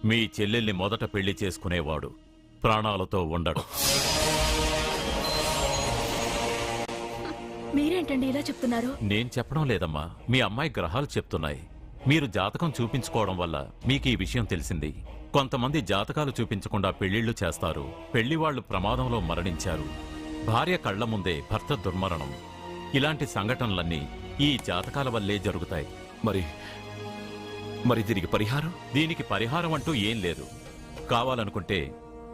మీ చెల్లెల్ని మొదట పెళ్లి చేసుకునేవాడు ప్రాణాలతో ఉండడు. మీరేంటండి ఇలా చెప్తున్నారు? నేను చెప్పడం లేదమ్మా, మీ అమ్మాయి గ్రహాలు చెప్తున్నాయి. మీరు జాతకం చూపించుకోవడం వల్ల మీకు ఈ విషయం తెలిసింది. కొంతమంది జాతకాలు చూపించకుండా పెళ్లిళ్లు చేస్తారు. పెళ్లివాళ్లు ప్రమాదంలో మరణించారు. భార్య కళ్ల ముందే భర్త దుర్మరణం. ఇలాంటి సంఘటనలన్నీ ఈ జాతకాల వల్లే జరుగుతాయి. మరి దీనికి పరిహారం అంటూ ఏం లేదు. కావాలనుకుంటే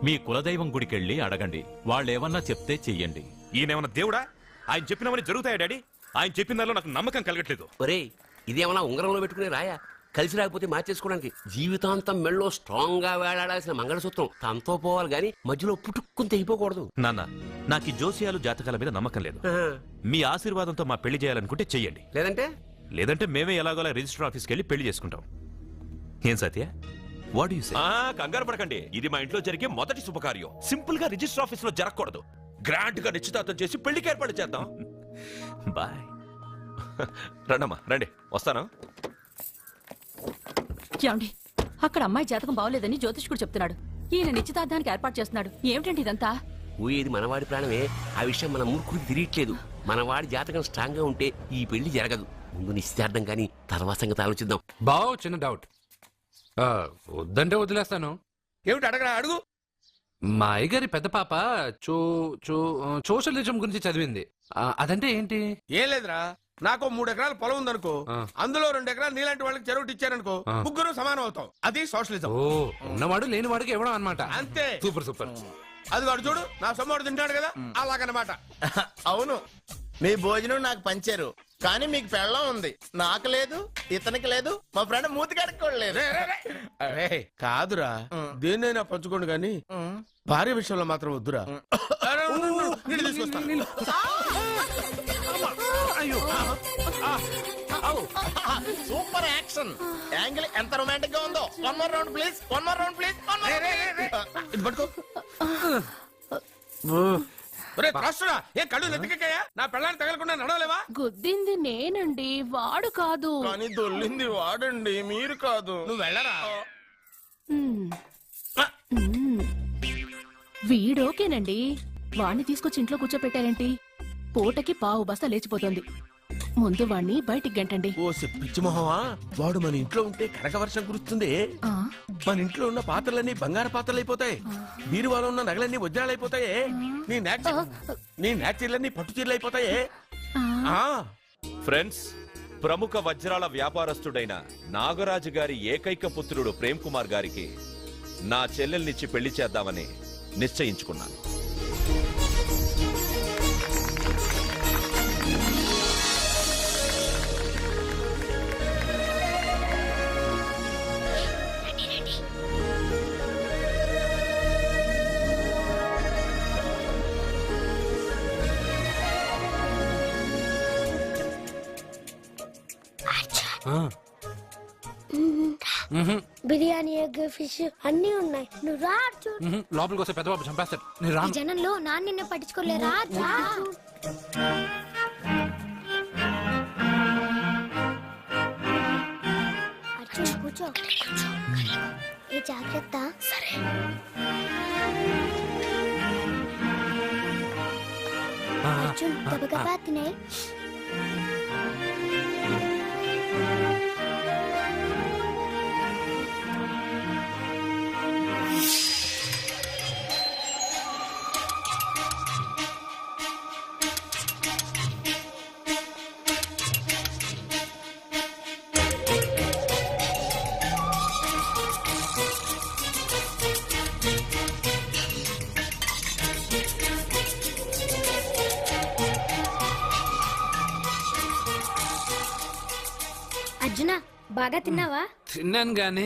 మీ కులదైవం గుడికెళ్ళి అడగండి. వాళ్ళేమన్నా చెప్తే చెయ్యండి. ఈయనేమన్నా దేవుడా? ఆయన చెప్పినవన్నీ జరుగుతాయా డాడీ? ఆయన చెప్పిన దానిలో నాకు నమ్మకం కలగట్లేదు. ఒరే, ఇదేమన్నా ఉంగరంలో పెట్టుకునే రాయా? కలిసి రాకపోతే మార్చేసుకోవడానికి జీవితాంతం మెళ్ళో స్ట్రాంగ్ గా వేలాడాల్సిన మంగళసూత్రం తనతో పోవాలి గాని మధ్యలో పుట్టుక్కుని తెగిపోకూడదు. నాన్న, నాకు ఈ జోసియాలు జాతకాల మీద నమ్మకం లేదు. మీ ఆశీర్వాదంతో మా పెళ్లి చేయాలనుకుంటే చెయ్యండి. లేదంటే మేమే ఎలాగోలా రిజిస్టర్ ఆఫీస్కి వెళ్ళి పెళ్లి చేసుకుంటాం. ఏం సత్య? What you say? కంగారు పడకండి, ఇది మా ఇంట్లో జరిగే మొదటి శుభకార్యం. సింపుల్ గా రిజిస్టర్ ఆఫీస్ లో జరగకూడదు. గ్రాండ్ గా నిశ్చితార్థం చేసి పెళ్లికి ఏర్పాటు చేద్దాం. బాయ్. రండమ్మా, రండి, వస్తాను. ఏమండి, అక్కడ అమ్మాయి జాతకం బాగోలేదని జ్యోతిష్కుడు చెప్తున్నాడు. ఈయన నిశ్చితార్థానికి ఏర్పాటు చేస్తున్నాడు. ఏమిటండి ఇదంతా? ఊయేది మనవాడి ప్రాణమే. ఆ విషయం మన మూర్ఖుడికి తిరియట్లేదు. మనవాడి జాతకం స్ట్రాంగ్ గా ఉంటే ఈ పెళ్లి జరగదు. ముందు నిశ్చితార్థం కానీ తర్వాత సంగతి ఆలోచిద్దాం. బావ్, చిన్న డౌట్. వద్దంటే వదిలేస్తాను. ఏమిటి అడగరా? అడుగు. మా అయ్యగారి పెద్ద పాప సోషలిజం గురించి చదివింది. అదంటే ఏంటి? ఏం లేదురా, నాకు 3 ఎకరాల పొలం ఉందనుకో, అందులో 2 ఎకరాలు నీలాంటి వాళ్ళకి చెరువు ఇచ్చారనుకో, ముగ్గురు సమానం అవుతాం. అది సోషలిజం. ఉన్నవాడు లేని వాడికి ఇవ్వడం అన్నమాట. అంతే. Super super. అది వాడు చూడు, నా సొమ్మడు తింటాడు కదా, అలాగనమాట. అవును, మీ భోజనం నాకు పంచారు, కానీ మీకు పెళ్ళం ఉంది, నాకు లేదు, ఇతనికి లేదు, మా ఫ్రెండ్ మూతి కడుక్కోలేదు. కాదురా, దేన్నైనా పంచుకోండి గాని భార్య విషయంలో మాత్రం వద్దురా. సూపర్ యాక్షన్ యాంగిల్ ఎంత రొమాంటిక్ గా ఉందో. One more round please, one more round please. ఏ కళ్ళు నెత్తికెక్కాయా? నా పెళ్ళాన్ని తగలకుండా నడవలేవా? గుద్దింది నేనండి, వాడు కాదు. కానీ దొల్లింది వాడండి, మీరు కాదు. నువ్వు వెళ్ళరా. వీడోకేనండి. వాణ్ణి తీసుకొచ్చి ఇంట్లో కూర్చోపెట్టారేంటి? పూటకి పావు బస్తా లేచిపోతుంది. ముందు వాణ్ణి బయటికి గంటండి. ఓ పిచ్చి మొహమా, వాడు మన ఇంట్లో ఉంటే కనక వర్షం కురుస్తుంది. మన ఇంట్లో ఉన్న పాత్రలన్నీ బంగారు పాత్రలు అయిపోతాయి. బీరువాలో ఉన్న నగలన్నీ వజ్రాలు అయిపోతాయి. నీ నాచీర్లన్నీ పట్టు చీరలు అయిపోతాయి. ఫ్రెండ్స్, ప్రముఖ వజ్రాల వ్యాపారస్తుడైన నాగరాజు గారి ఏకైక పుత్రుడు ప్రేమ్ కుమార్ గారికి నా చెల్లెల్నిచ్చి పెళ్లి చేద్దామని నిశ్చయించుకున్నాను. బిర్యానీ, ఎగ్, ఫిష్ అన్ని ఉన్నాయి. నువ్వు రా. లోపలికి వస్తే పెద్దబాబు చంపేస్తాడు. నేను రాను. జనంలో నాన్న నిన్ను పట్టించుకోలేరా? కూర్చో. ఏ జాగ్రత్త. సరే. అర్జున్, గబగబా తినే. అర్జున, బాగా తిన్నావా? తిన్నాను గాని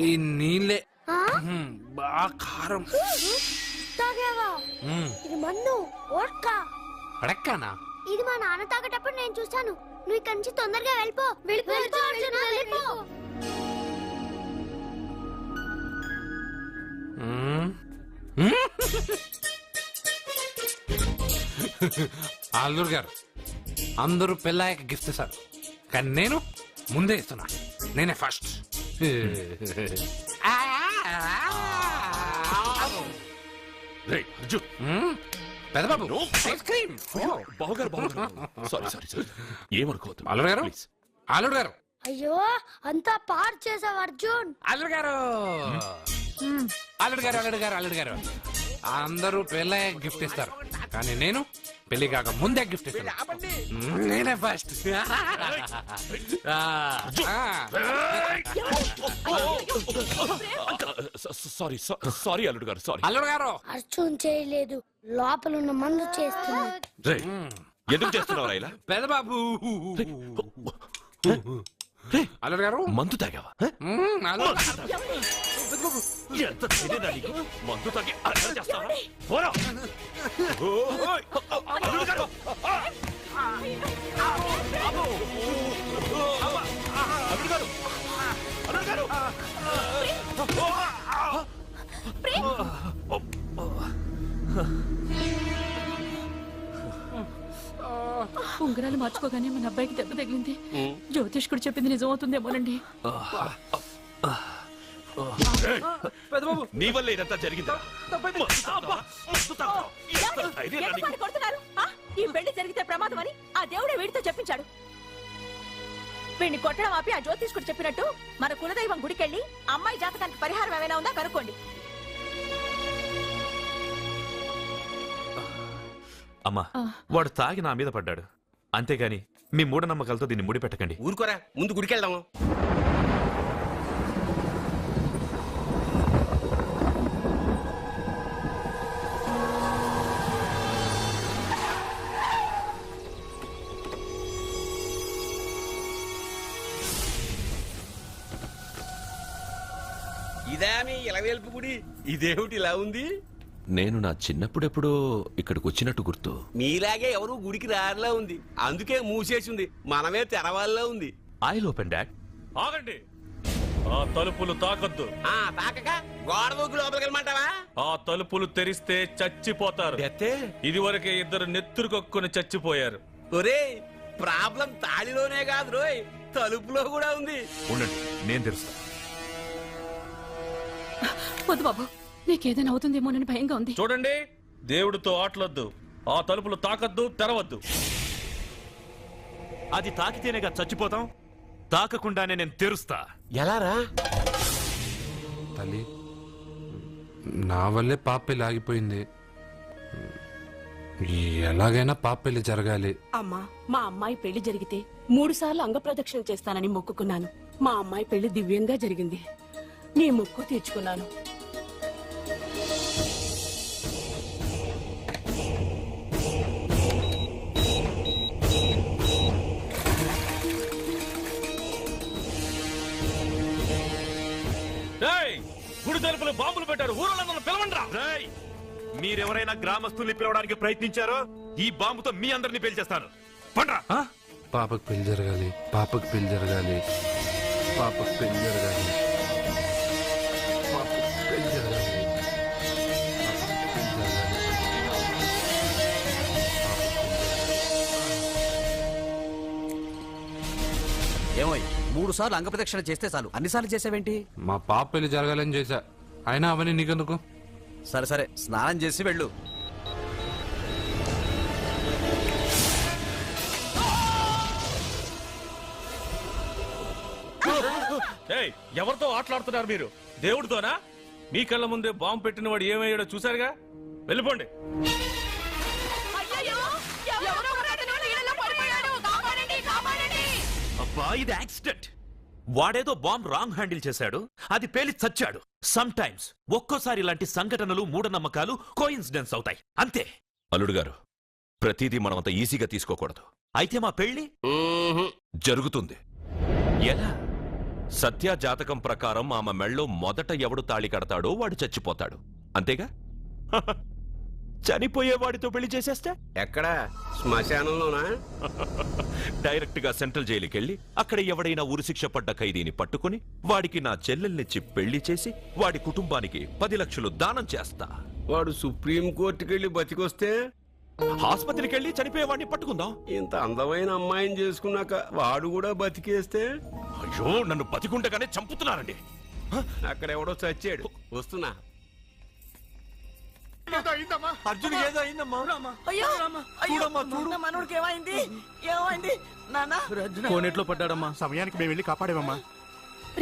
ఈ నీళ్ళే బాగా కారం. తాగావా? ఇది మందు, వోడ్కా. అడక్కానా? ఇది మా నాన్న తాగేటప్పుడు నేను చూసాను. నువ్వు ఇక్కడి నుంచి తొందరగా వెళ్ళిపో. వెళ్ళిపో. అల్లూరు గారు, అందరూ పెళ్ళాయక గిఫ్ట్ ఇస్తారు, కానీ నేను ముందే ఇస్తున్నా. నేనే ఫస్ట్. రేయ్, అర్జున్. పెద్దబాబు ఐస్ క్రీమ్. బావగారు సారీ ఏమనుకోవద్దు. అల్లుడు గారు Please. అల్లుడు గారు అయ్యో అంతా పాడు చేసావు అర్జున్. అల్లుడు గారు అల్లుడు గారు అల్లుడు గారు అల్లుడు గారు అందరూ పెళ్ళ గిఫ్ట్ ఇస్తారు కానీ నేను పెళ్లి కాక ముందే గిఫ్ట్ ఇస్తాను. నేనే ఫస్ట్. సారీ అల్లుడు గారు సారీ. అల్లుడు గారు అర్జున్ చేయలేదు, లోపల ఉన్న మందు చేస్తున్నాడు. రేయ్, ఎందుకు చేస్తున్నావు ఇలా? పెద్దబాబు అల్లుడు గారు మందు తాగావా? ఎంత ధైర్యం నీకు? మందు తాగి అల్లరి చేస్తావా? పోరా. ఓయ్, అల్లుడు గారు. అల్లుడు గారు. అల్లుడు గారు. ఉంగరాలు మార్చుకోగానే మన అబ్బాయికి దెబ్బ తగిలింది. జ్యోతిష్కుడు చెప్పింది నిజమవుతుందేమోనండి. నీ వల్ల ఇదంతా జరిగిందా? ఈ పెళ్లి జరిగితే ప్రమాదం అని ఆ దేవుడే వీడితో చెప్పించాడు. వీడిని కొట్టడం ఆపి ఆ జ్యోతిష్కుడు చెప్పినట్టు మన కులదైవం గుడికెళ్ళి అమ్మాయి జాతకానికి పరిహారం ఏమైనా ఉందా కనుక్కోండి. అమ్మా, వాడు తాగి నా మీద పడ్డాడు అంతేగాని మీ మూఢనమ్మకాలతో దీన్ని ముడిపెట్టకండి. ఊరుకోరా, ముందు గుడికెళ్దాము. ఇదా మీ ఇలవేల్పు గుడి? ఇదేమిటి ఇలా ఉంది? నేను నా చిన్నప్పుడెప్పుడో ఇక్కడికి వచ్చినట్టు గుర్తు. మీలాగే ఎవరు గుడికి రారులా ఉంది, అందుకే మూసేసి ఉంది. మనమే తెరవాళ్ళలో ఉంది. I'll open dad. ఆగండి, ఆ తలుపులు తాకద్దు. తాకక గోడ దూకి లోపలికి వెళ్ళమంటావా? ఆ తలుపులు తెరిస్తే చచ్చిపోతారు. ఇదివరకే ఇద్దరు నెత్తురుకొక్కుని చచ్చిపోయారు. ఒరే, ప్రాబ్లం తాళిలోనే కాదు రోయ్, తలుపులో కూడా ఉంది. ఉండండి, నేను తెరుస్తా. వద్దు బాబు, నీకేదైనా అవుతుందేమోనని భయంగా ఉంది. చూడండి, దేవుడితో ఆటలొద్దు. ఆ తలుపులు తాకద్దు, తెరవద్దు. అది తాకితేనేగా చచ్చిపోతాం, తాకకుండానే నేను తెరుస్తా. ఎలారా? తల్లి, నా వల్లే పాప పెళ్లి ఆగిపోయింది. ఎలాగైనా పాప పెళ్లి జరగాలి. అమ్మా, మా అమ్మాయి పెళ్లి జరిగితే 3 సార్లు అంగప్రదక్షిణ చేస్తానని మొక్కుకున్నాను. మా అమ్మాయి పెళ్లి దివ్యంగా జరిగింది. నీ మొక్కు తీర్చుకున్నాను. గుడి తలుపులు బాంబులు పెట్టారు, ఊరోళ్ళందరూ పిలవండ్రా. మీరెవరైనా గ్రామస్తుల్ని పిలవడానికి ప్రయత్నించారో ఈ బాంబుతో మీ అందరినీ పేల్చేస్తాను. పండ్రా. పాపకు పెళ్లి జరగాలి, పాపకు పెళ్లి జరగాలి, పాపకు పెళ్లి జరగాలి, పాపకు పెళ్లి జరగాలి. ఏమోయ్, 3 సార్లు అంగప్రదక్షిణ చేస్తే చాలు, అన్నిసార్లు చేసావేంటి? మా పాప పెళ్లి జరగాలని చేశా, అయినా అవన్నీ నీకెందుకు? సరే సరే, స్నానం చేసి వెళ్ళు. ఎవరితో ఆటలాడుతున్నారు మీరు? దేవుడితోనా? మీ కళ్ళ ముందే బాంబు పెట్టిన వాడు ఏమయ్యాడో చూసారుగా. వెళ్ళిపోండి. అబ్బా, ఇది యాక్సిడెంట్. వాడేదో బాంబ్ రాంగ్ హ్యాండిల్ చేశాడు, అది పేలి చచ్చాడు. సమ్ టైమ్స్ ఒక్కోసారి ఇలాంటి సంఘటనలు మూఢనమ్మకాలు కోఇన్సిడెన్స్ అవుతాయి, అంతే. అల్లుడు గారు, ప్రతిదీ మనం అంత ఈజీగా తీసుకోకూడదు. అయితే మా పెళ్లి జరుగుతుంది. ఎలా? సత్య జాతకం ప్రకారం ఆమె మెళ్ళో మొదట ఎవడు తాళి కడతాడో వాడు చచ్చిపోతాడు, అంతేగా? చనిపోయేవాడితో పెళ్లి చేసేస్తే? ఎక్కడా? శ్మశానంలోనా? డైరెక్ట్ గా సెంట్రల్ జైలుకెళ్ళి అక్కడ ఎవడైనా ఉరిశిక్ష పడ్డ ఖైదీని పట్టుకుని వాడికి నా చెల్లెల్నిచ్చి పెళ్లి చేసి వాడి కుటుంబానికి 10 లక్షలు దానం చేస్తా. వాడు సుప్రీం కోర్టుకెళ్ళి బతికొస్తే ఆసుపత్రికి వెళ్ళి చనిపోయేవాడిని పట్టుకుందాం. ఇంత అందమైన అమ్మాయిని చేసుకున్నాక వాడు కూడా బతికేస్తే? అయ్యో, నన్ను బతికుండగానే చంపుతున్నారండి. అక్కడ ఎవడో చచ్చాడు. వస్తున్నా. అర్జున్ ఏదో అయిందమ్మా. అయ్యో మనోడికి ఏమైంది ఏమైంది నాన్న? కోనేట్లో పడ్డాడమ్మా. సమయానికి మేము వెళ్ళి కాపాడేమమ్మా.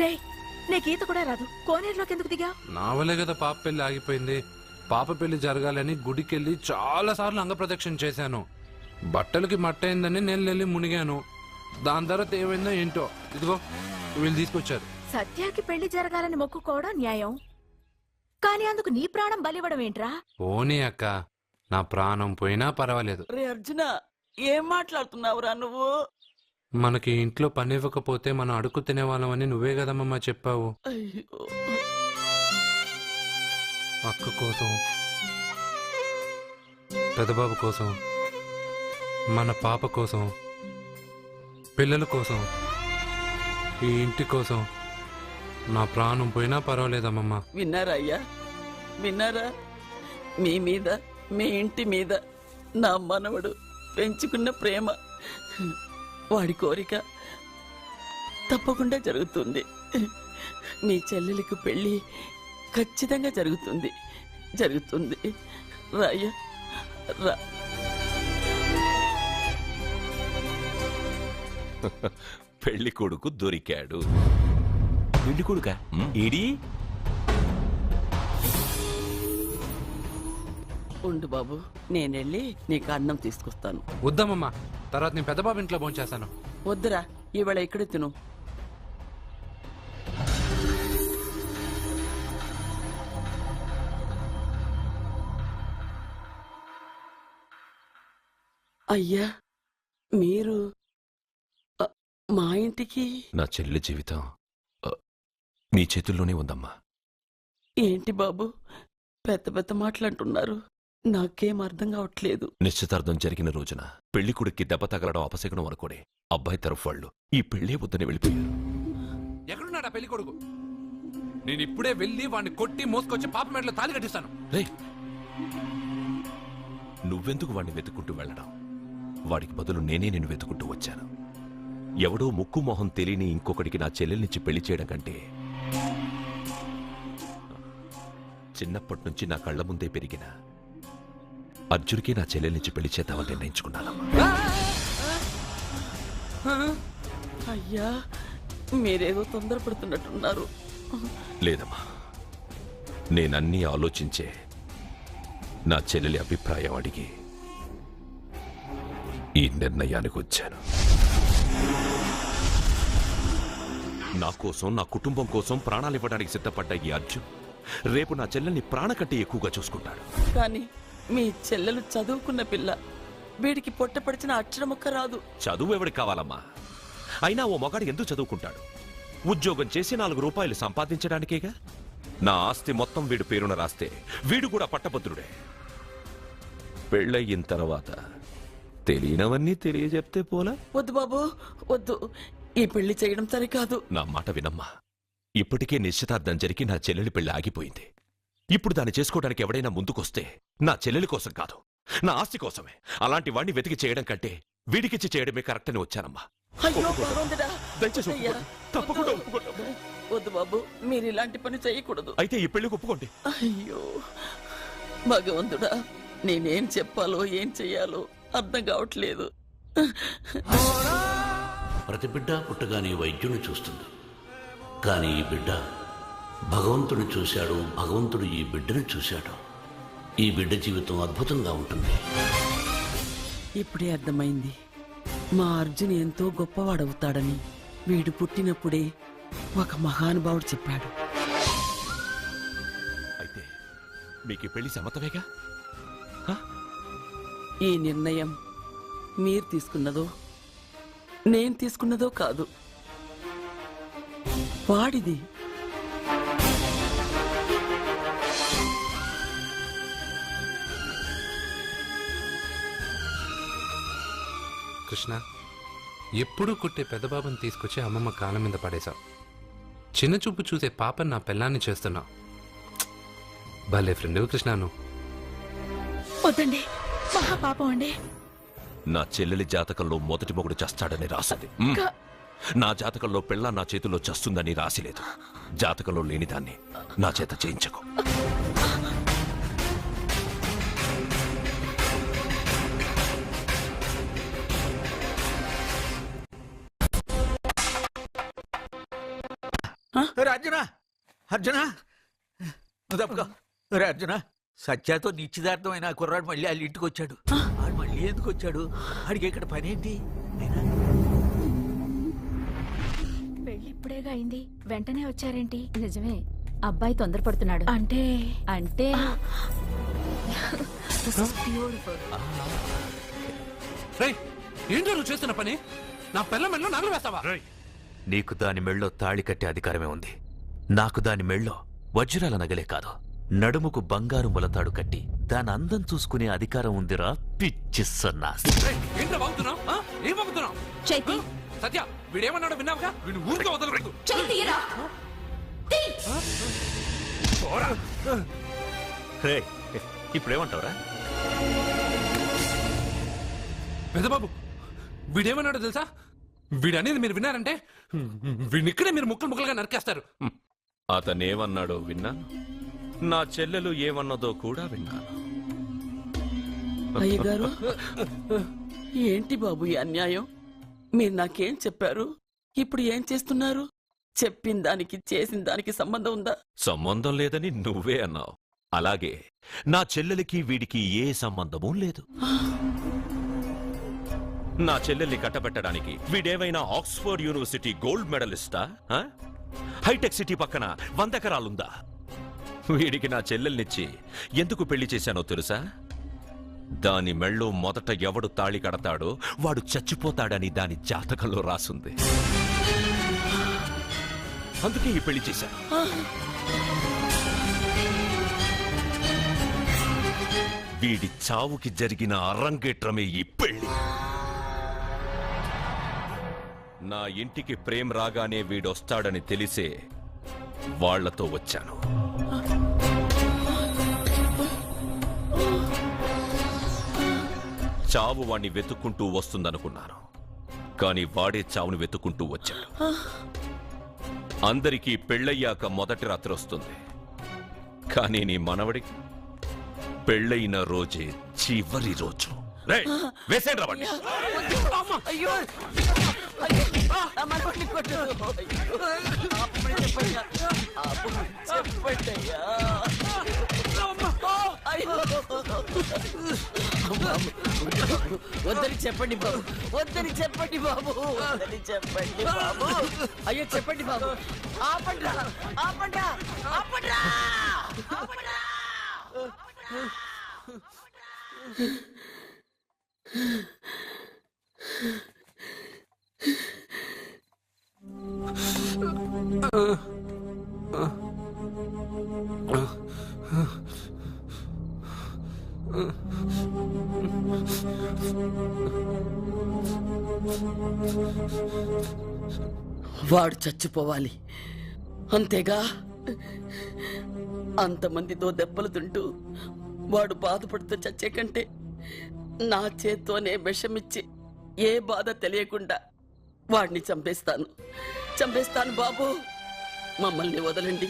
రే నీకు ఈత కూడా రాదు, కోనేరులోకి ఎందుకు దిగా? నా వల్లే కదా పాప పెళ్లి ఆగిపోయింది. పాప పెళ్లి జరగాలని గుడికెళ్ళి చాలా సార్లు అంగప్రదక్షిణ చేశాను. బట్టలకి మట్టయిందని నేను వెళ్ళి మునిగాను. దాని తర్వాత ఏమైందో ఏంటో ఇదిగో వీళ్ళు తీసుకొచ్చారు. సత్యాకి పెళ్లి జరగాలని మొక్కుకోవడం న్యాయం, కానీ అందుకు నీ ప్రాణం బలివ్వడం ఏంట్రా? పోనీ అక్క, నా ప్రాణం పోయినా పర్వాలేదు. రే అర్జున, ఏం మాట్లాడుతున్నావురా నువ్వు? మనకి ఇంట్లో పని ఇవ్వకపోతే మనం అడుగు తినేవాళ్ళమని నువ్వే కదమ్మా చెప్పావు. అయ్యో, అక్క కోసం, పెదబాబు కోసం, మన పాప కోసం, పిల్లల కోసం, ఈ ఇంటి కోసం నా ప్రాణం పోయినా పర్వాలేదమ్మమ్మా. విన్నారా అయ్యా, విన్నారా? మీ మీద, మీ ఇంటి మీద నా మనవడు పెంచుకున్న ప్రేమ, వాడి కోరిక తప్పకుండా జరుగుతుంది. మీ చెల్లెలికి పెళ్లి ఖచ్చితంగా జరుగుతుంది, జరుగుతుంది. రాయ్యా రా. పెళ్లి కొడుకు దొరికాడు. పెళ్లి కొడుక ఏడి? ఉండు బాబు, నేనెళ్ళి నీకు అన్నం తీసుకొస్తాను. వద్దమ్మమ్మా, తర్వాత నేను పెద్దబాబు ఇంట్లో భోంచేస్తాను. వద్దురా, ఇవాళ ఇక్కడే తిను. అయ్యా, మీరు మా ఇంటికి? నా చెల్లి జీవితం నీ చేతుల్లోనే ఉందమ్మా. ఏంటి బాబు పెద్ద పెద్ద మాటలంటున్నారు? నాకేం అర్థం కావట్లేదు. నిశ్చితార్థం జరిగిన రోజున పెళ్లి కొడుక్కి దెబ్బ తగలడం అపశకునం అనుకోడే అబ్బాయి తరఫు వాళ్ళు ఈ పెళ్లే వద్దని వెళ్ళిపోయారు. ఎక్కడున్నాడా పెళ్లి కొడుకు? నేను ఇప్పుడే వెళ్ళి వాడిని కొట్టి మోసుకొచ్చి పాప మెడలో తాళి కట్టిస్తాను. రే, నువ్వెందుకు వాడిని వెతుక్కుంటూ వెళ్ళడం? వాడికి బదులు నేనే నిన్ను వెతుకుంటూ వచ్చాను. ఎవడో ముక్కు మొహం తెలియని ఇంకొకడికి నా చెల్లెల్నిచ్చి పెళ్లి చేయడం కంటే చిన్నప్పటి నుంచి నా కళ్ల ముందే పెరిగిన అర్జున్కి నా చెల్లెల్నిచ్చి పెళ్లి చేద్దామని నిర్ణయించుకున్నానమ్మా. అయ్యా, మీరేదో తొందరపడుతున్నట్టున్నారు. లేదమ్మా, నేనన్నీ ఆలోచించే నా చెల్లెలి అభిప్రాయం అడిగి ఈ నిర్ణయానికి వచ్చాను. నా కోసం, నా కుటుంబం కోసం ప్రాణాలు ఇవ్వడానికి సిద్ధపడ్డ ఈ అర్జున్ రేపు నా చెల్లెల్ని ప్రాణ కంటే ఎక్కువగా చూసుకుంటాడు. కానీ మీ చెల్లెలు చదువుకున్న పిల్ల, వీడికి పొట్టపడిచిన అక్షరముక్క రాదు. చదువు ఎవడికి కావాలమ్మా? అయినా ఓ మగాడు ఎందుకు చదువుకుంటాడు? ఉద్యోగం చేసి 4 రూపాయలు సంపాదించడానికేగా. నా ఆస్తి మొత్తం వీడు పేరున రాస్తే వీడు కూడా పట్టభద్రుడే. పెళ్ళయిన తర్వాత తెలియనవన్నీ తెలియజెప్తే పోలా? వద్దు బాబు, వద్దు. ఈ పెళ్లి చేయడం సరికాదు. నా మాట వినమ్మా. ఇప్పటికే నిశ్చితార్థం జరిగి నా చెల్లెలి పెళ్లి ఆగిపోయింది. ఇప్పుడు దాన్ని చేసుకోవడానికి ఎవడైనా ముందుకొస్తే నా చెల్లెలి కోసం కాదు, నా ఆస్తి కోసమే. అలాంటి వాడిని వెతికి చేయడం కంటే వీడికిచ్చి చేయడమే కరెక్ట్ అని వచ్చానమ్మా. అయ్యో భగవంతుడా, దయచేసి అయ్యా, తప్పకుండా వద్దు. వద్దు బాబు, మీరు ఇలాంటి పని చేయకూడదు. అయితే ఈ పెళ్లికి ఒప్పుకోండి. అయ్యో భగవంతుడా, నేనేం చెప్పాలో ఏం చెయ్యాలో అర్థం కావట్లేదు. ప్రతి బిడ్డ పుట్టగానే వైద్యుని చూస్తుంది, కానీ ఈ బిడ్డ భగవంతుని చూశాడు, భగవంతుడు ఈ బిడ్డని చూశాడు. ఈ బిడ్డ జీవితం అద్భుతంగా ఉంటుంది. ఇప్పుడే అర్థమైంది, మా అర్జున్ ఎంతో గొప్పవాడవుతాడని. వీడు పుట్టినప్పుడే ఒక మహానుభావుడు చెప్పాడు. అయితే మీకు ఈ పెళ్లి సమ్మతమేగా? ఈ నిర్ణయం మీరు తీసుకున్నదో నేను తీసుకున్నదో కాదు, వాడిది. కృష్ణ, ఎప్పుడూ కుట్టే పెద్దబాబుని తీసుకొచ్చి అమ్మమ్మ కాళ్ళ మీద పడేశావు. చిన్న చూపు చూసే పాపని నా పిల్లాన్ని చేస్తున్నావు. భలే ఫ్రెండ్ కృష్ణ నువ్వు. వద్దండి, మహాపాపం అండి. నా చెల్లెలి జాతకంలో మొదటి మొగుడు చస్తాడని రాసింది. నా జాతకంలో పెళ్ళ నా చేతిలో చస్తుందని రాసిలేదు. జాతకంలో లేని దాన్ని నా చేత చేయించకు. అర్జున అర్జున తప్పుకో. అర్జున సత్యాతో నిశ్చితార్థమైన కుర్రాడు మళ్ళీ వాళ్ళ ఇంటికి వచ్చాడు. వాడు మళ్ళీ ఎందుకు వచ్చాడు? వాడికి ఇక్కడ పని ఏంటి? పెళ్లి ఇప్పుడేగా అయింది, వెంటనే వచ్చారేంటి? నిజమే, అబ్బాయి తొందరపడుతున్నాడు. అంటే అంటే ఏంటో నువ్వు చేస్తున్న పని? నా పిల్ల మెళ్ళో నగలు వేస్తావా? నీకు దాని మెళ్ళో తాళి కట్టే అధికారమే ఉంది. నాకు దాని మెళ్ళో వజ్రాల నగలే కాదు, నడుముకు బంగారు మొలతాడు కట్టి దాని అందం చూసుకునే అధికారం ఉందిరా పిచ్చి సన్నాసి. ఏంటో బాగుతున్నావు? ఏం బాగుతున్నావు? చైతి, సత్య వీడేమన్నాడో విన్నావుగా? వీడు ఊరికే వదలకూడదు. ఇప్పుడేమంటావురా? పెద్దబాబు వీడేమన్నాడో తెలుసా? వీడనేది మీరు విన్నారంటే వీడిని ఇక్కడే మీరు ముక్కలు ముక్కలుగా నరికేస్తారు. అతనేమన్నాడో విన్నాను, నా చెల్లెలు ఏమన్నదో కూడా విన్నాను. అయ్యగారు, ఏంటి బాబు ఈ అన్యాయం? మీరు నాకేం చెప్పారు? ఇప్పుడు ఏం చేస్తున్నారు? చెప్పిన దానికి చేసిన దానికి సంబంధం ఉందా? సంబంధం లేదని నువ్వే అన్నావు. అలాగే నా చెల్లెలికి వీడికి ఏ సంబంధమూ లేదు. నా చెల్లెల్ని కట్టబెట్టడానికి వీడేమైనా ఆక్స్ఫర్డ్ యూనివర్సిటీ గోల్డ్ మెడలిస్టా? హైటెక్ సిటీ పక్కన 100 ఎకరాలుందా? వీడికి నా చెల్లెల్నిచ్చి ఎందుకు పెళ్లి చేశానో తెలుసా? దాని మెళ్ళో మొదట ఎవడు తాళి కడతాడో వాడు చచ్చిపోతాడని దాని జాతకంలో రాసుంది. అందుకే ఈ పెళ్లి చేశాను. వీడి చావుకి జరిగిన అరంగేట్రమే ఈ పెళ్లి. నా ఇంటికి ప్రేమ్ రాగానే వీడొస్తాడని తెలిసే వాళ్లతో వచ్చాను. చావు వాణ్ణి వెతుక్కుంటూ వస్తుందనుకున్నాను, కాని వాడే చావుని వెతుక్కుంటూ వచ్చాడు. అందరికీ పెళ్ళయ్యాక మొదటి రాత్రి వస్తుంది, కానీ నీ మనవడికి పెళ్ళైన రోజే చివరి రోజు. వేసేయండి రావండి. అయ్యో వద్దని చెప్పండి బాబు, వద్దని చెప్పండి బాబు, వద్దని చెప్పండి బాబు. అయ్యో చెప్పండి బాబు. ఆపండ్రా, ఆపండ్రా, ఆపండ్రా, ఆపండ్రా. వాడు చచ్చిపోవాలి అంతేగా? అంతమందితో దెబ్బలు తింటూ వాడు బాధపడుతూ చచ్చే కంటే నా చేత్తోనే విషమిచ్చి ఏ బాధ తెలియకుండా వాడిని చంపేస్తాను, చంపేస్తాను బాబు. మమ్మల్ని వదలండి.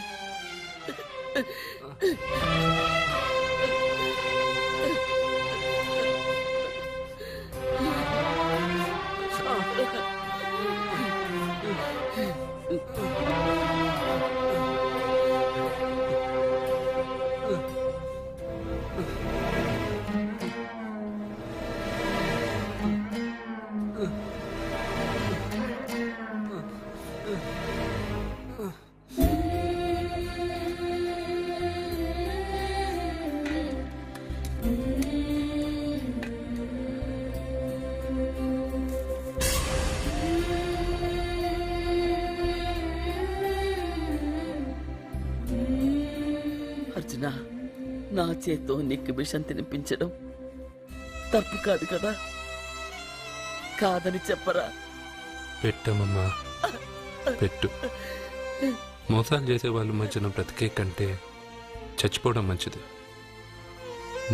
అర్జున, నా చేత్తో నీకు విషం తినిపించడం తప్పు కాదు కదా? కాదని చెప్పరా? పెట్టమ్మా, పెట్టు. మోసాలు చేసే వాళ్ళ మధ్యన బ్రతికే కంటే చచ్చిపోవడం మంచిది.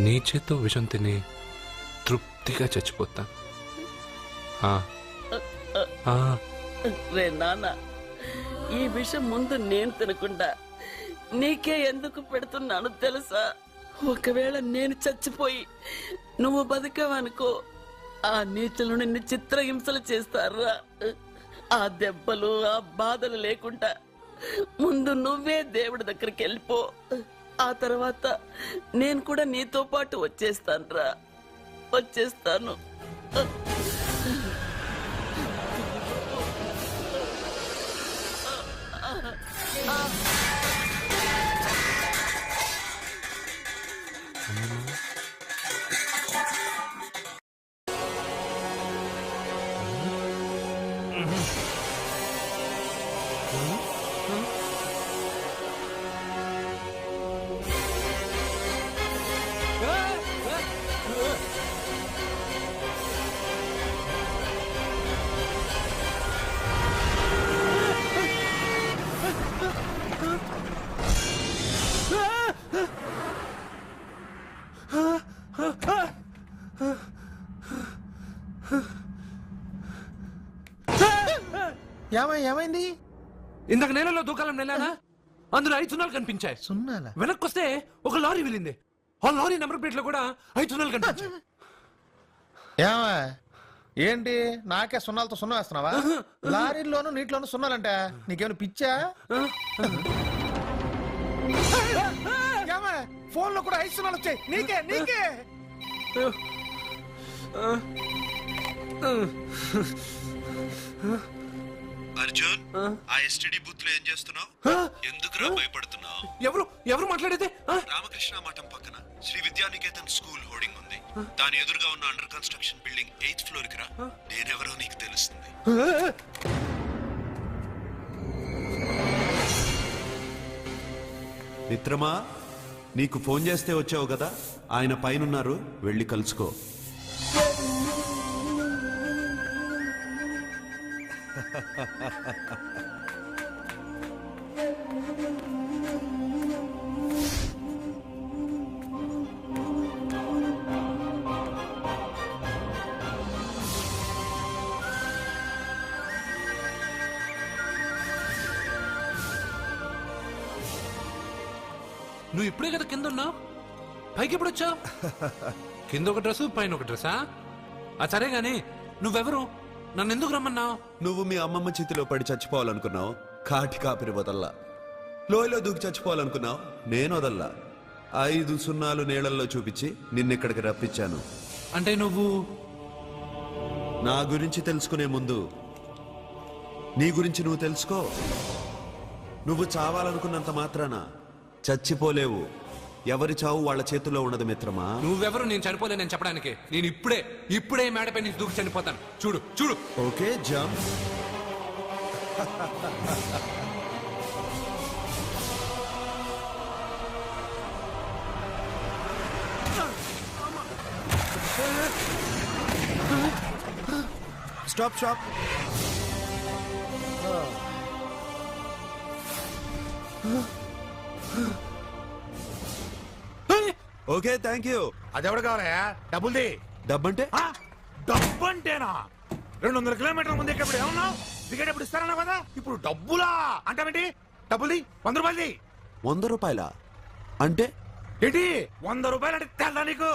నీ చేత్తో విషం తిని తృప్తిగా చచ్చిపోతా. రే నాన్న, ఈ విషయం ముందు నేను తినకుండా నీకే ఎందుకు పెడుతున్నాను తెలుసా? ఒకవేళ నేను చచ్చిపోయి నువ్వు బతికావనుకో, ఆ నీచులు నిన్ను చిత్రహింసలు చేస్తారా? ఆ దెబ్బలు ఆ బాధలు లేకుండా ముందు నువ్వే దేవుడి దగ్గరికి వెళ్ళిపో. ఆ తర్వాత నేను కూడా నీతో పాటు వచ్చేస్తాను. వచ్చేస్తాను. ఏమైంది? ఇందాక నేలలో దూకాలం నెలానా, అందులో 5 సున్నాలు కనిపించాయి. సున్నాలా? వెనక్కొస్తే ఒక లారీ వెళ్ళింది. ఆ లారీ నెంబర్ ప్లేట్ లో కూడా 5 సున్నాలు కనిపించాయి. ఏమా ఏంటి నాకే సున్నాలతో సున్నా వేస్తున్నావా? లారీల్లోనూ నీటిలోనూ సున్నాలంట. నీకేమైనా పిచ్చా? ఫోన్ లో కూడా 5 సున్నాలు వచ్చాయి. నీకే నీకే అర్జున్, ఆ ఎస్టీడీ బూత్ లో ఏం చేస్తున్నావు? ఎందుకురా భయపడుతున్నావు? ఎవరు మాట్లాడేది? రామకృష్ణ మఠం పక్కన శ్రీ విద్యానికేతన్ స్కూల్ హోర్డింగ్ ఉంది. దాని ఎదురుగా ఉన్న under construction building 8th floor కి రా. నేనెవరో నీకు తెలుస్తుంది. మిత్రమా, నీకు ఫోన్ చేస్తే వచ్చావు కదా, ఆయన పైనున్నారు, వెళ్ళి కలుసుకో. నువ్వు ఇప్పుడే కదా కింద ఉన్నావు, పైకి ఎప్పుడు వచ్చావు? కింద ఒక డ్రెస్, పైన ఒక డ్రెస్సా? సరే గాని నువ్వెవరు? నన్ను ఎందుకు రమ్మన్నావు? నువ్వు మీ అమ్మమ్మ చేతిలో పడి చచ్చిపోవాలనుకున్నావు, కాటి కాపిరి వదల్లా. లోయలో దూకి చచ్చిపోవాలనుకున్నావు, నేను వదల్లా. 5 సున్నాలు నీళ్ళల్లో చూపించి నిన్నిక్కడికి రప్పించాను. అంటే నువ్వు నా గురించి తెలుసుకునే ముందు నీ గురించి నువ్వు తెలుసుకో. నువ్వు చావాలనుకున్నంత మాత్రాన చచ్చిపోలేవు. ఎవరి చావు వాళ్ళ చేతుల్లో ఉండదు మిత్రమా. నువ్వెవరు నేను చనిపోలేనని చెప్పడానికి? నేను ఇప్పుడే మేడపై నుంచి దూకి చనిపోతాను. చూడు చూడు. Okay, jump. Stop stop. Okay, thank you. అదెవడు కావాలయా? డబ్బుల్ది. డబ్బంటే? డబ్బు అంటేనా? 200 కిలోమీటర్ల ముందు ఎక్కడ ఏమన్నావు? టికెట్ ఎప్పుడు ఇస్తారన్నావు కదా, ఇప్పుడు డబ్బులా అంటావేంటి? డబ్బుల్ది. 100 రూపాయలది. 100 రూపాయలా? అంటే ఏంటి 100 రూపాయలు అంటే తెల్దా నీకు?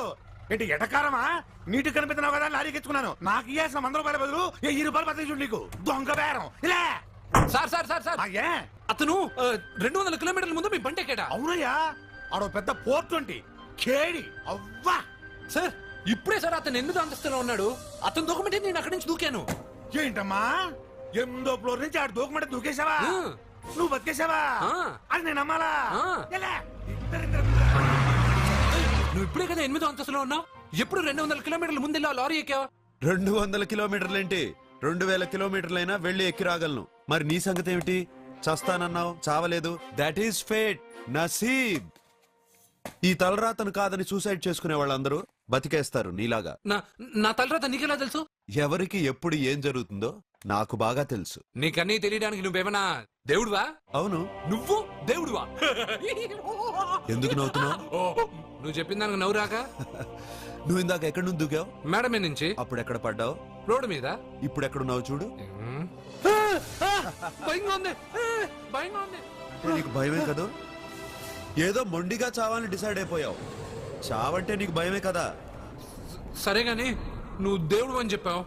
ఏంటి ఎటకారమా? నీటి కనిపిస్తున్నావు కదా, లారీకి ఎత్తుకున్నాను. నాకు ఇయ్యాల్సిన 100 రూపాయల బదులు 1000 రూపాయలు బదిలీ చూడు. నీకు దొంగ బేరం. ఇలా సార్ సార్ సార్ సార్, అతను 200 కిలోమీటర్ల ముందు మీ బండి ఎక్కాడా? అవునయ్యా, ఆడో పెద్ద పోర్ట్ వంటి కేడి. అవ్వా సార్, ఇప్పుడే సార్ అతను 8వ అంతస్తులో ఉన్నాడు. అతను దూకమంటే నేను అక్కడి నుంచి దూకాను. ఏంటమ్మా 8వ ఫ్లోర్ నుంచి ఆడు దూకమంటే దూకేశావా? నువ్వు బతికేశావా? అది నేను నమ్మాలా? నువ్వు ఇప్పుడే కదా 8వ అంతస్తులో ఉన్నావు. ఎప్పుడు 200 కిలోమీటర్ల ముందు లారీ ఎక్కావా? 200 కిలోమీటర్లేంటి, 2000 కిలోమీటర్లైనా వెళ్ళి ఎక్కి రాగలను. మరి నీ సంగతి ఏమిటి? చస్తానన్నావు, చావలేదు. That is fate, నసీబ్. ఈ తలరాతను కాదని సూసైడ్ చేసుకునే వాళ్ళందరూ బతికేస్తారు నీలాగా. నా తలరాత నీకెలా తెలుసు? ఎవరికి ఎప్పుడు ఏం జరుగుతుందో నాకు బాగా తెలుసు. నీకన్నీ తెలియడానికి నువ్వేమన్నా దేవుడువా? అవును. నువ్వు దేవుడువా? ఎందుకు నవ్వుతున్నావు? నువ్వు చెప్పిన దానికి నవ్వు రాక? నువ్వు ఇందాక ఎక్కడి నుంచి దూకావు? మేడం నుంచి. అప్పుడు ఎక్కడ పడ్డావు? రోడ్డు మీద. ఇప్పుడు ఎక్కడున్నావు చూడు. భయంగా ఉంది భయంగా ఉంది. నీకు భయమే కదా? ఏదో మొండిగా చావాలని డిసైడ్ అయిపోయావు. చావంటే నీకు భయమే కదా? సరే గాని నువ్వు దేవుడు అని చెప్పావు,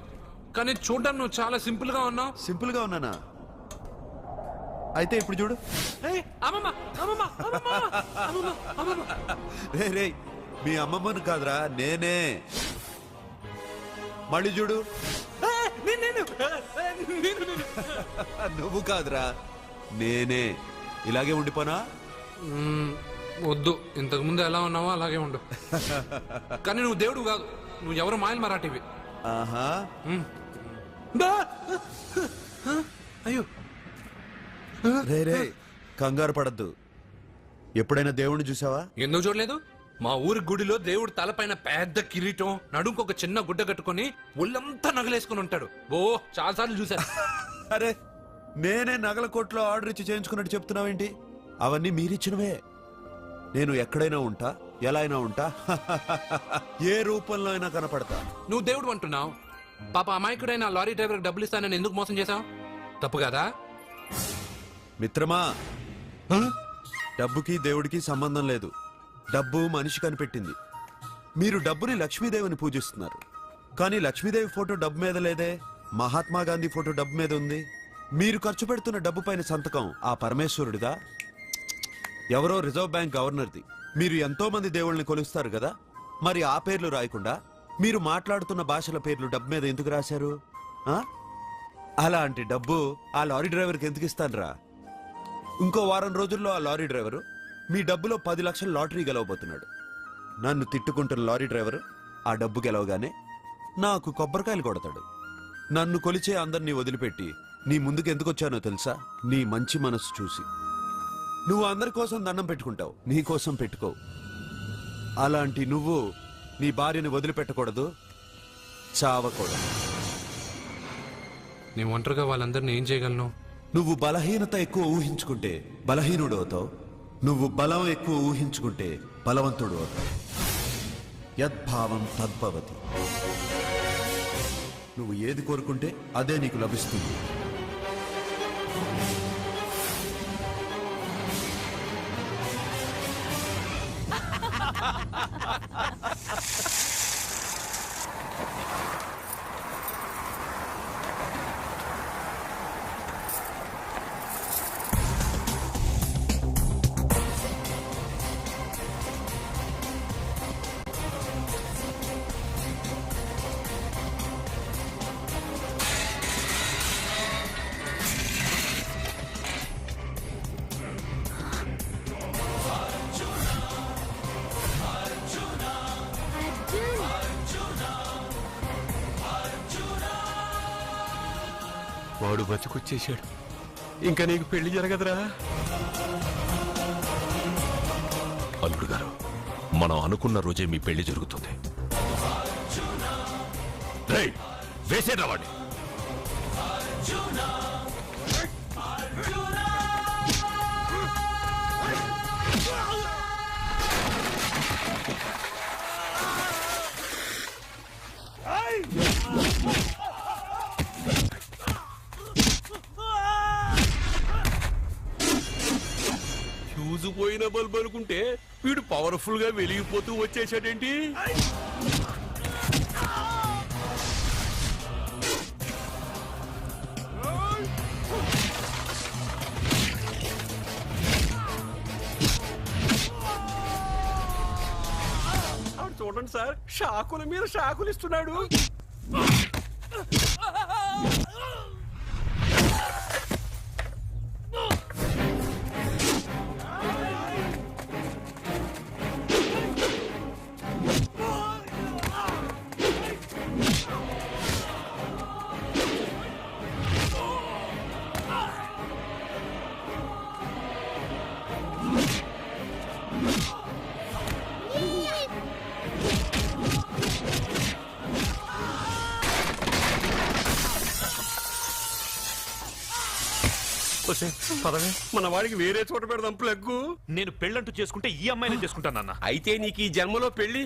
కానీ చూడ్డానికి నువ్వు చాలా సింపుల్ గా ఉన్నావు. సింపుల్ గా ఉన్నానా? అయితే ఇప్పుడు చూడు. రే రే, మీ అమ్మమ్మను కాదురా, నేనే. మళ్ళీ చూడు. నువ్వు కాదురా, నేనే. ఇలాగే ఉండిపోనా? వద్దు, ఇంతకు ముందు ఎలా ఉన్నావో అలాగే ఉండు. కానీ నువ్వు దేవుడు కాదు, నువ్వు ఎవరు మాయలు మరాఠీవి. ఆహా. అయ్యో రే రే, కంగారు పడద్దు. ఎప్పుడైనా దేవుణ్ణి చూసావా? ఎందుకు చూడలేదు? మా ఊరి గుడిలో దేవుడు తలపైన పెద్ద కిరీటం, నడుంకు ఒక చిన్న గుడ్డ కట్టుకుని ఒళ్ళంతా నగలేసుకుని ఉంటాడు. ఓ చాలా సార్లు చూశాను. అరే, నేనే నగల కొట్లో ఆర్డర్ ఇచ్చి చేయించుకున్నట్టు చెప్తున్నావేంటి? అవన్నీ మీరిచ్చినవే. నేను ఎక్కడైనా ఉంటా, ఎలా అయినా ఉంటా, ఏ రూపంలో అయినా కనపడతా. నువ్వు దేవుడు అంటున్నావు, పాప అమాయకుడైన లారీ డ్రైవర్ డబ్బులు ఇస్తానని ఎందుకు మోసం చేశావు? తప్పు కదా మిత్రమా? డబ్బుకి దేవుడికి సంబంధం లేదు. డబ్బు మనిషి కనిపెట్టింది. మీరు డబ్బుని లక్ష్మీదేవిని పూజిస్తున్నారు, కానీ లక్ష్మీదేవి ఫోటో డబ్బు మీద లేదే. మహాత్మా గాంధీ ఫోటో డబ్బు మీద ఉంది. మీరు ఖర్చు పెడుతున్న డబ్బు పైన సంతకం ఆ పరమేశ్వరుడిదా? ఎవరో రిజర్వ్ బ్యాంక్ గవర్నర్ది. మీరు ఎంతో మంది దేవుళ్ళని కొలుస్తారు కదా, మరి ఆ పేర్లు రాయకుండా మీరు మాట్లాడుతున్న భాషల పేర్లు డబ్బు మీద ఎందుకు రాశారు? అలాంటి డబ్బు ఆ లారీ డ్రైవర్కి ఎందుకు ఇస్తానురా? ఇంకో వారం రోజుల్లో ఆ లారీ డ్రైవరు మీ డబ్బులో 10 లక్షల లాటరీ గెలవబోతున్నాడు. నన్ను తిట్టుకుంటున్న లారీ డ్రైవరు ఆ డబ్బు గెలవగానే నాకు కొబ్బరికాయలు కొడతాడు. నన్ను కొలిచే అందరినీ వదిలిపెట్టి నీ ముందుకు ఎందుకు వచ్చానో తెలుసా? నీ మంచి మనసు చూసి. నువ్వు అందరి కోసం దండం పెట్టుకుంటావు, నీ కోసం పెట్టుకోవు. అలాంటి నువ్వు నీ భార్యని వదిలిపెట్టకూడదు, చావకూడదు. నీ ఒంటరిగా వాళ్ళందరినీ ఏం చేయగలను? నువ్వు బలహీనత ఎక్కువ ఊహించుకుంటే బలహీనుడు అవుతావు. నువ్వు బలం ఎక్కువ ఊహించుకుంటే బలవంతుడు అవుతావు. యద్భావం తద్భవతి. నువ్వు ఏది కోరుకుంటే అదే నీకు లభిస్తుంది. వాడు బతికొచ్చేశాడు. ఇంకా నీకు పెళ్లి జరగదురా. అల్లుడు గారు, మనం అనుకున్న రోజే మీ పెళ్లి జరుగుతుంది. వేసేరా వాడిని. ఫ్యూజు పోయిన బల్బు అనుకుంటే వీడు పవర్ఫుల్ గా వెలిగిపోతూ వచ్చేసాడేంటి? చూడండి సార్, షాకుల మీద షాకులు ఇస్తున్నాడు. పదవే, మన వాడికి వేరే చోట పెడదాం ప్లగ్గు. నేను పెళ్ళంటూ చేసుకుంటే ఈ అమ్మాయిని చేసుకుంటానన్న. అయితే నీకు ఈ జన్మలో పెళ్లి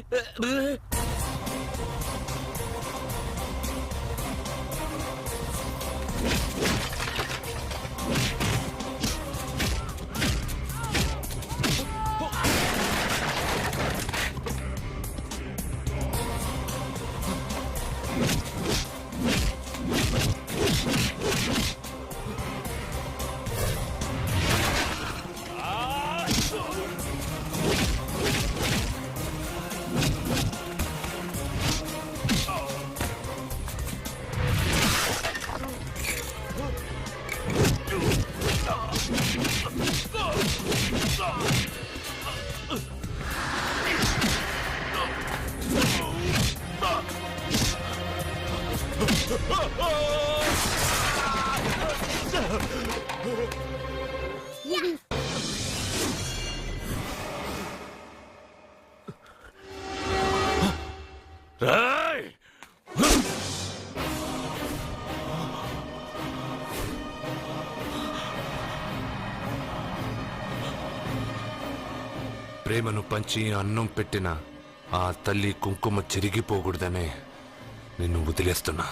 ప్రేమను పంచి అన్నం పెట్టిన ఆ తల్లి కుంకుమ చెరిగిపోకూడదనే నిన్ను వదిలేస్తున్నా.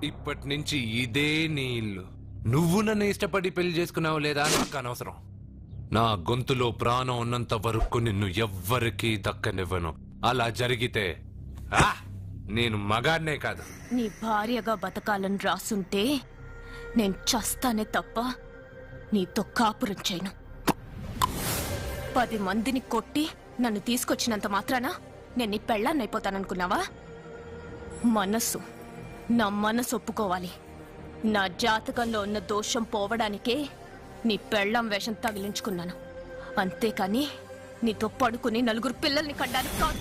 ఇప్పటి నుంచి ఇదే నీ ఇల్లు. నువ్వు నన్ను ఇష్టపడి పెళ్లి చేసుకున్నావు లేదా నాకు అనవసరం. నా గొంతులో ప్రాణం ఉన్నంత వరకు నిన్ను ఎవ్వరికీ దక్కనివ్వను. అలా జరిగితే నేను మగాడినే కాదు. నీ భార్యగా బతకాలని రాసుంటే నేను చస్తానే తప్ప నీతో కాపురం చేయను. 10 మందిని కొట్టి నన్ను తీసుకొచ్చినంత మాత్రాన నేను నీ పెళ్ళాన్నైపోతాననుకున్నావా? నా మనసు ఒప్పుకోవాలి. నా జాతకంలో ఉన్న దోషం పోవడానికే నీ పెళ్ళాం వేషం తగిలించుకున్నాను. అంతేకాని నీతో పడుకుని 4 పిల్లల్ని కడ్డానికి కాదు.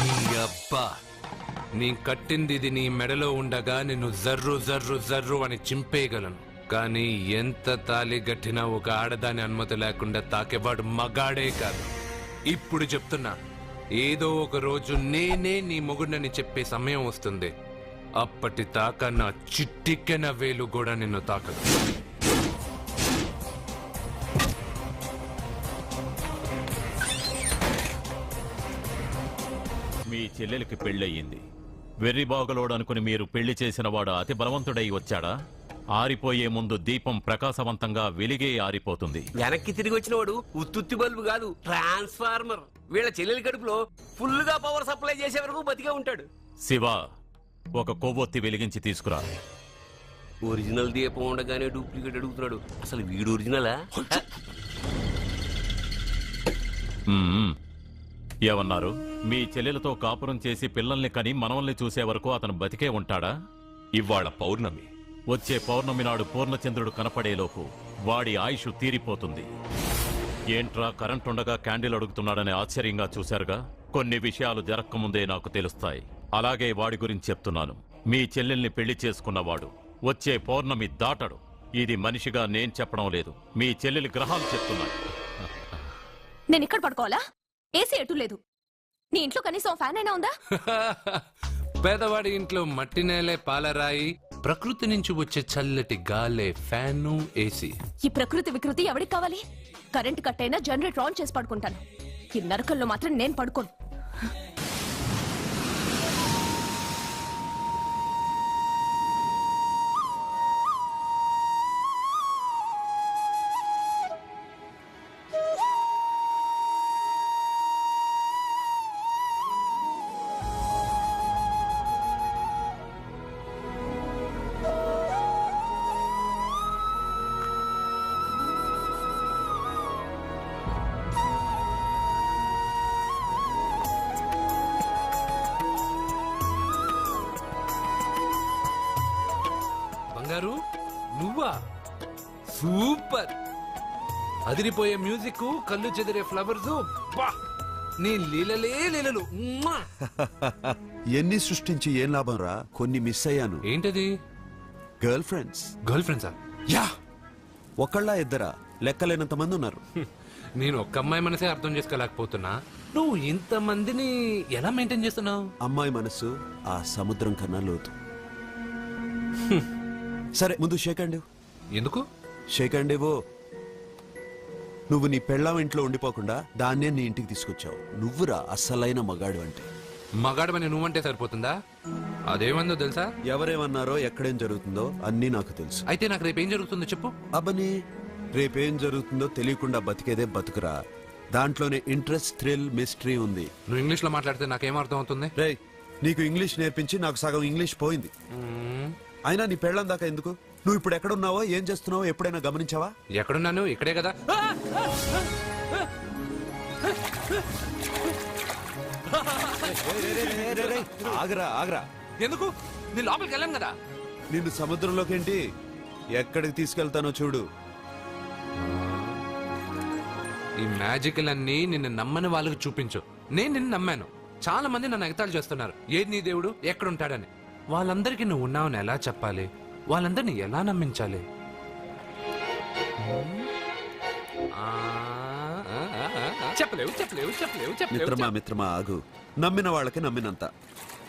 నీ అబ్బా, నీ కట్టింది ఇది నీ మెడలో ఉండగా నిన్ను జర్రు జర్రు జర్రు అని చింపేయగలను. కానీ ఎంత తాలి గట్టినా ఒక ఆడదాని అనుమతి లేకుండా తాకేవాడు మగాడే కాదు. ఇప్పుడు చెప్తున్నా, ఏదో ఒక రోజు నేనే నీ మొగుడినని చెప్పే సమయం వస్తుంది. అప్పటి తాక నా చిట్టిక్కెన వేలు కూడా నిన్ను తాకదు. మీ చెల్లెలికి పెళ్ళయింది. వెర్రిబాగులోడనుకుని మీరు పెళ్లి చేసిన వాడు అతి బలవంతుడై వచ్చాడా? ఆరిపోయే ముందు దీపం ప్రకాశవంతంగా వెలిగే ఆరిపోతుంది. వెనక్కి తిరిగి వచ్చిన వాడు ఉత్తుత్తి బల్బు కాదు, ట్రాన్స్ఫార్మర్. వీళ్ళ చెల్లెలి కడుపులో ఫుల్ గా పవర్ సప్లై చేసే వరకు బతికే ఉంటాడు. శివ, ఒక కొవ్వొత్తి వెలిగించి తీసుకురా. ఒరిజినల్ దీపం ఉండగానే డూప్లికేట్ అడుగుతున్నాడు. అసలు వీడు ఒరిజినలా? ఏమన్నారు? మీ చెల్లెలతో కాపురం చేసి పిల్లల్ని కని మనవల్ని చూసే వరకు అతను బతికే ఉంటాడా? ఇవాళ పౌర్ణమి. వచ్చే పౌర్ణమి నాడు పూర్ణచంద్రుడు కనపడేలోపు వాడి ఆయుష్ తీరిపోతుంది. ఏంట్రా కరెంటుండగా క్యాండిల్ అడుగుతున్నాడని ఆశ్చర్యంగా చూశారుగా? కొన్ని విషయాలు జరక్కముందే నాకు తెలుస్తాయి. అలాగే వాడి గురించి చెప్తున్నాను. మీ చెల్లెల్ని పెళ్లి చేసుకున్నవాడు వచ్చే పౌర్ణమి దాటడు. ఇది మనిషిగా నేను చెప్పడం లేదు, మీ చెల్లెలి గ్రహాలు చెప్తున్నాయి. నేను ఇక్కడ పడుకోవాలా? ఏసీ ఎటు లేదు. నీ ఇంట్లో కనీసం ఫ్యాన్ అయినా ఉందా? పేదవాడి ఇంట్లో మట్టి నేలే పాలరాయి, ప్రకృతి నుంచి వచ్చే చల్లటి గాలే ఫ్యాను, ఏసీ. ఈ ప్రకృతి వికృతి ఎవరికి కావాలి? కరెంట్ కట్ అయినా జనరేటర్ ఆన్ చేసి పడుకుంటాను. ఈ నరకల్లో మాత్రం నేను పడుకోను. బంగారు, నువ్వా? సూపర్! అదిరిపోయే మ్యూజిక్, కళ్ళు చెదిరే ఫ్లవర్స్. నీ లీలలే లీలలు. ఎన్ని సృష్టించి ఏం లాభం రా? కొన్ని మిస్ అయ్యాను. ఏంటది? Girl friends. గర్ల్ ఫ్రెండ్సా? యా, ఒకళ్ళ ఇద్దరా? లెక్కలేనంత మంది ఉన్నారు. నేను ఒక్క అమ్మాయి మనసే అర్థం చేసుకోలేకపోతున్నా. నువ్వు ఇంతమందిని ఎలా మెయింటైన్ చేస్తున్నావు? అమ్మాయి మనసు ఆ సముద్రం కన్నా లోతు. సరే, ముందు షేక్ హ్యాండ్. ఎందుకు షేక్ హ్యాండ్ ఇవ్వు. నువ్వు నీ పెళ్ళాం ఇంట్లో ఉండిపోకుండా దాన్నే నీ ఇంటికి తీసుకొచ్చావు. నువ్వురా అస్సలైన మగాడు అంటే. మగాడమని నువ్వంటే సరిపోతుందా? అదేమందో తెలుసా? ఎవరేమన్నారో, ఎక్కడేం జరుగుతుందో అన్నీ నాకు తెలుసు. అయితే నాకు రేపేం జరుగుతుందో చెప్పు. అబ్బని, రేపేం జరుగుతుందో తెలియకుండా బతికేదే బతుకురా. దాంట్లోనే ఇంట్రెస్ట్, థ్రిల్, మిస్టరీ ఉంది. నువ్వు ఇంగ్లీష్ లో మాట్లాడితే నాకేం అర్థం అవుతుంది? రేయ్, నీకు ఇంగ్లీష్ నేర్పించి నాకు సగం ఇంగ్లీష్ పోయింది. అయినా నీ పెళ్ళం దాకా ఎందుకు? నువ్వు ఇప్పుడు ఎక్కడున్నావో ఏం చేస్తున్నావో ఎప్పుడైనా గమనించావా? ఎక్కడున్నాను? ఇక్కడే కదా. ఆగరా ఆగరా. ఎందుకు? నీ లోపలికి వెళ్ళాం కదా. నిన్ను సముద్రంలోకేంటి ఎక్కడికి తీసుకెళ్తానో చూడు. ఈ మ్యాజికల్ అన్ని నిన్ను నమ్మని వాళ్ళకి చూపించు. నేను నిన్ను నమ్మాను. చాలా మంది నన్ను ఎగతాళి చేస్తున్నారు. ఏది నీ దేవుడు, ఎక్కడుంటాడని. వాళ్ళందరికీ నువ్వు ఉన్నావని ఎలా చెప్పాలి? వాళ్ళందరినీ ఎలా నమ్మించాలి? చెప్పలేవు చెప్పలేవు చెప్పలేవు మిత్రమా మిత్రమా ఆగు. నమ్మిన వాళ్ళకి నమ్మినంత.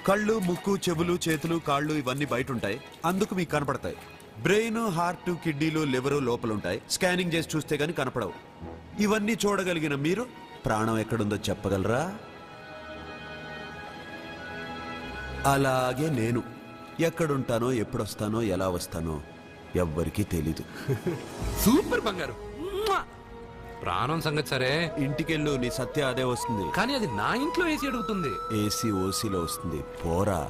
కళ్ళు, ముక్కు, చెవులు, చేతులు, కాళ్ళు ఇవన్నీ బయట ఉంటాయి, అందుకు మీకు కనపడతాయి. బ్రెయిన్, హార్ట్, కిడ్నీలు, లివరు లోపలుంటాయి. స్కానింగ్ చేసి చూస్తే గానీ కనపడవు. ఇవన్నీ చూడగలిగిన మీరు ప్రాణం ఎక్కడుందో చెప్పగలరా? అలాగే నేను ఎక్కడుంటానో, ఎప్పుడొస్తానో, ఎలా వస్తానో ఎవ్వరికీ తెలీదు. సూపర్ బంగారు. ప్రాణం సంగతి సరే, ఇంటికెళ్ళు. నీ సత్య అదే వస్తుంది. కానీ అది నా ఇంట్లో ఏసీ అడుగుతుంది. ఏసీ ఓసీలో వస్తుంది. పోరా.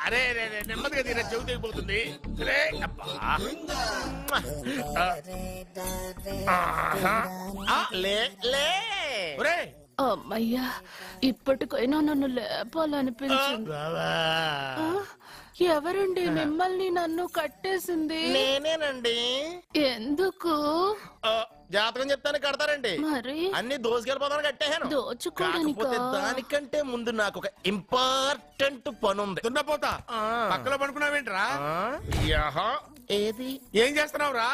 అరే నెమ్మదిగా తీరా, చెవి తెగిపోతుంది. రే అబ్బా. అమ్మయ్యా, ఇప్పటికైనా నన్ను లేపాలనిపించింది. ఎవరండి మిమ్మల్ని నన్ను కట్టేసింది? నేనేనండి. ఎందుకు? జాతకం చెప్తాను కడతారండి. మరి అన్ని దోసుకెళ్ళిపోతాను కట్టేహాను. కాకపోతే దానికంటే ముందు నాకు ఒక ఇంపార్టెంట్ పని ఉంది. దున్నపోతా పక్కలో పడుకున్నావేంట్రా? ఏది? ఏం చేస్తున్నావురా?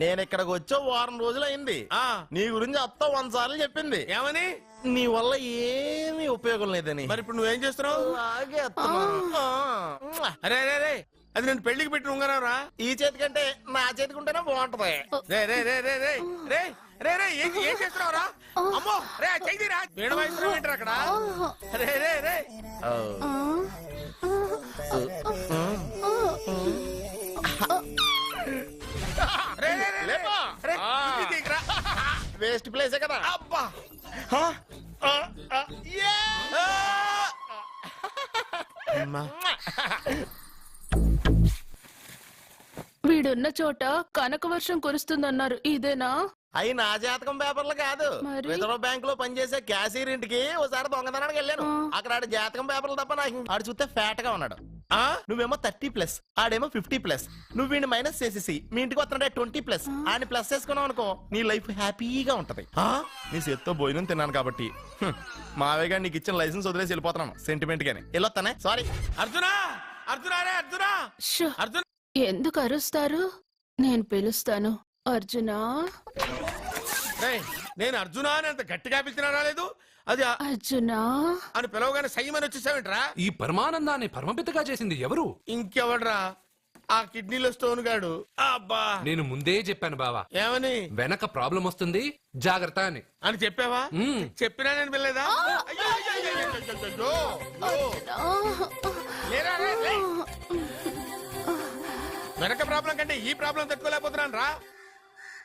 నేను ఇక్కడికి వచ్చో వారం రోజులు అయింది. నీ గురించి అత్త 100 సార్లు చెప్పింది. ఏమని? నీ వల్ల ఏమీ ఉపయోగం లేదని. మరి ఇప్పుడు నువ్వేం చేస్తున్నావు? అరే అరే రే, అది నేను పెళ్లికి పెట్టిన ఉంగరావురా. ఈ చేతి కంటే నా చేతికి ఉంటేనే బాగుంటది. రే రే రే రే రే రే రే రే ఏం చేస్తున్నావురా? అమ్మో రే, చెయ్యిరా. వీణ వాయిస్తున్నావు ఏంట్రా అక్కడ? రే రే రే వేస్ట్ ప్లేసే కదా. అబ్బా. వీడున్న చోట కనక వర్షం కురుస్తుందన్నారు, ఇదేనా? అయి నా జాతకం పేపర్లు కాదు. రిజర్వ్ బ్యాంక్ లో పనిచేసే క్యాషియర్ ఇంటికి ఒకసారి దొంగతనానికి వెళ్ళాను. అక్కడ ఆడి జాతకం పేపర్లు తప్ప నాకు ఆడు చూస్తే ఫ్యాట్ గా ఉన్నాడు. నువ్వేమో 30+, ఆడేమో 50+. నువ్వు వీడిని మైనస్ చేసేసి మీ ఇంటికి వస్తున్నాడే 20+. ఆడిని ప్లస్ చేసుకున్నావు అనుకో, నీ లైఫ్ హ్యాపీగా ఉంటది. నీ చేత్తో భోజనం తిన్నాను కాబట్టి మావేగా నీకు ఇచ్చిన లైసెన్స్ వదిలేసి వెళ్ళిపోతున్నాను సెంటిమెంట్ గానే. వెళ్ళొస్తానే. సారీ. అర్జునా అర్జునా రే అర్జునా అర్జున్. ఎందుకు అరుస్తారు? నేను పిలుస్తాను. అర్జునా. నేను అర్జునా అని అంత గట్టిగా పిలిచినా రాలేదు. అది అర్జునా అని పిలవగానే సైమని వచ్చేసావేంట్రా? ఈ పరమానందాన్ని పరమపితగా చేసింది ఎవరు? ఇంకెవడ్రా? ఆ కిడ్నీలో స్టోన్ గాడు. అబ్బా, నేను ముందే చెప్పాను బావా. ఏమని? వెనక ప్రాబ్లం వస్తుంది, జాగ్రత్త అని. అని చెప్పావా? చెప్పినా నేను వెళ్ళలేదా? వెనక ప్రాబ్లం కంటే ఈ ప్రాబ్లం తట్టుకోలేకపోతున్నాను రా.